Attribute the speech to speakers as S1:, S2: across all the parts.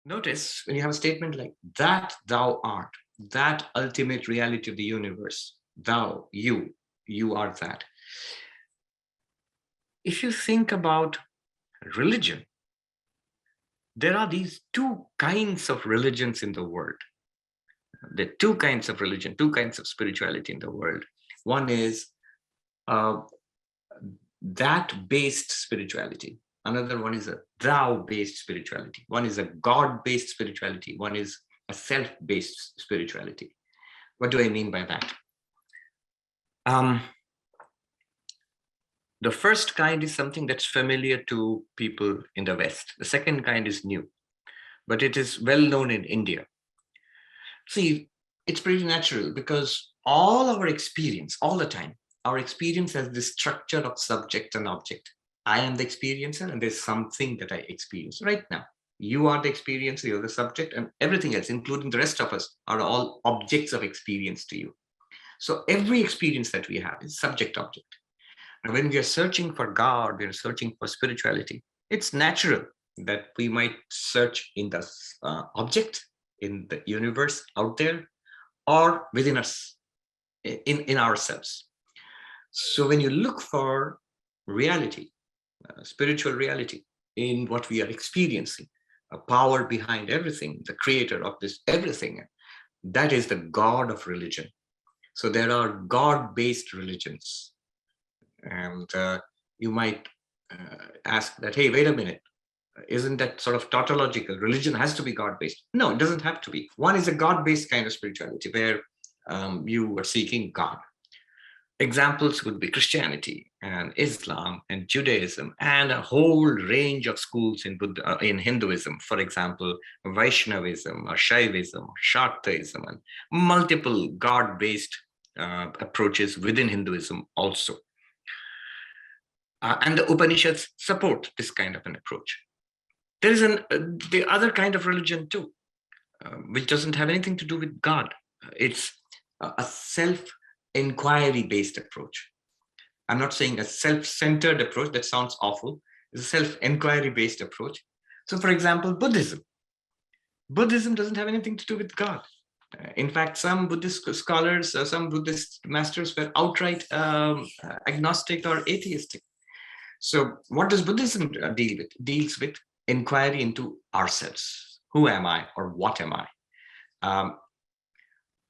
S1: Notice when you have a statement like that thou art, that ultimate reality of the universe, thou, you are that. If you think about religion, there are these two kinds of religions in the world. There are two kinds of religion, two kinds of spirituality in the world. One is uh, that based spirituality. Another one is a thou based spirituality. One is a God based spirituality. One is a self based spirituality. What do I mean by that? The first kind is something that's familiar to people in the West. The second kind is new, but it is well known in India. See, it's pretty natural because all our experience, all the time, our experience has this structure of subject and object. I am the experiencer, and there's something that I experience right now. You are the experiencer, you're the subject, and everything else, including the rest of us, are all objects of experience to you. So every experience that we have is subject object. And when we are searching for God, we are searching for spirituality, it's natural that we might search in the object, in the universe out there, or within us, in ourselves. So when you look for reality, spiritual reality in what we are experiencing, a power behind everything, the creator of this everything, that is the God of religion. So there are God-based religions. And you might ask that, hey, wait a minute, isn't that sort of tautological? Religion has to be God-based. No, it doesn't have to be. One is a God-based kind of spirituality where you are seeking God. Examples would be Christianity and Islam and Judaism and a whole range of schools in Hinduism. For example, Vaishnavism or Shaivism or Shaktaism, and multiple God-based approaches within Hinduism also. And the Upanishads support this kind of an approach. There is the other kind of religion too, which doesn't have anything to do with God. It's a self-inquiry based approach. I'm not saying a self-centered approach, that sounds awful. It's a self-inquiry based approach. So for example, Buddhism. Buddhism doesn't have anything to do with God. In fact, some Buddhist scholars, some Buddhist masters were outright agnostic or atheistic. So what does Buddhism deal with? Deals with inquiry into ourselves. Who am I, or what am I?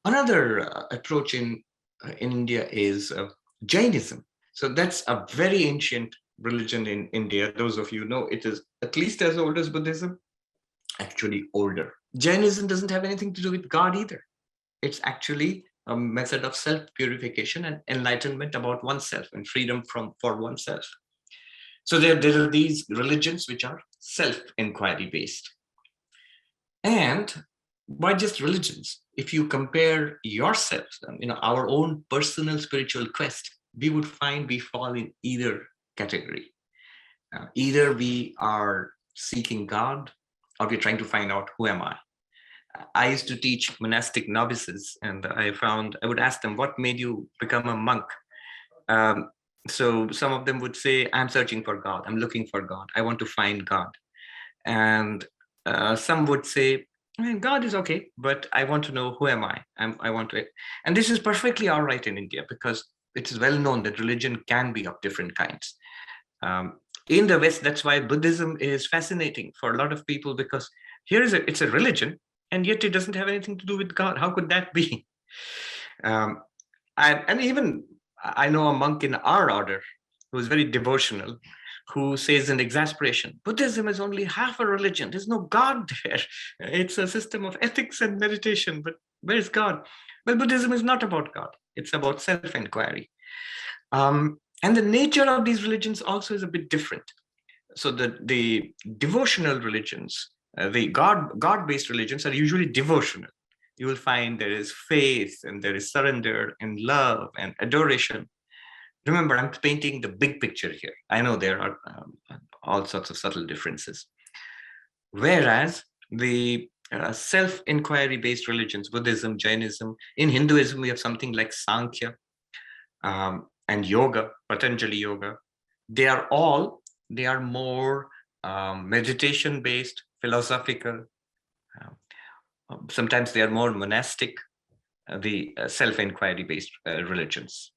S1: Another approach in India is Jainism. So that's a very ancient religion in India. Those of you know it is at least as old as Buddhism, actually older. Jainism doesn't have anything to do with God either. It's actually a method of self-purification and enlightenment about oneself and freedom for oneself. So there are these religions which are self-inquiry based. And why just religions? If you compare yourselves, our own personal spiritual quest, we would find we fall in either category. Either we are seeking God, or we're trying to find out who am I. I used to teach monastic novices, and I would ask them, what made you become a monk? So some of them would say, I'm searching for God. I'm looking for God. I want to find God. And some would say, God is okay, but I want to know who am I? I want to, and this is perfectly all right in India because it is well known that religion can be of different kinds. In the West, that's why Buddhism is fascinating for a lot of people, because it's a religion, and yet it doesn't have anything to do with God. How could that be? And even I know a monk in our order who is very devotional, who says in exasperation, Buddhism is only half a religion. There's no God there. It's a system of ethics and meditation, but where is God? Well, Buddhism is not about God. It's about self-inquiry. And the nature of these religions also is a bit different. So the devotional religions, the God-based religions are usually devotional. You will find there is faith and there is surrender and love and adoration. Remember, I'm painting the big picture here. I know there are all sorts of subtle differences. Whereas the self-inquiry based religions, Buddhism, Jainism, in Hinduism, we have something like Sankhya and yoga, Patanjali yoga. They are more meditation based, philosophical, Sometimes they are more monastic, the self-inquiry based religions.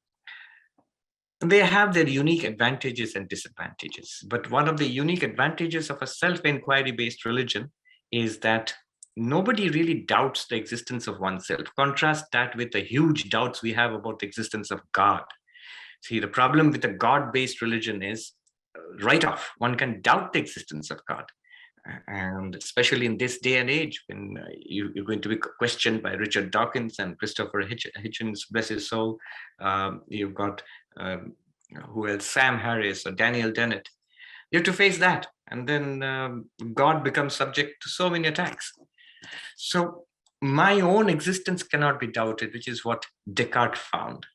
S1: They have their unique advantages and disadvantages. But one of the unique advantages of a self-inquiry based religion is that nobody really doubts the existence of oneself. Contrast that with the huge doubts we have about the existence of God. See, the problem with a God-based religion is right off, one can doubt the existence of God. And especially in this day and age, when you're going to be questioned by Richard Dawkins and Christopher Hitchens, bless his soul. You've got who else? Sam Harris or Daniel Dennett. You have to face that, and then God becomes subject to so many attacks. So my own existence cannot be doubted, which is what Descartes found.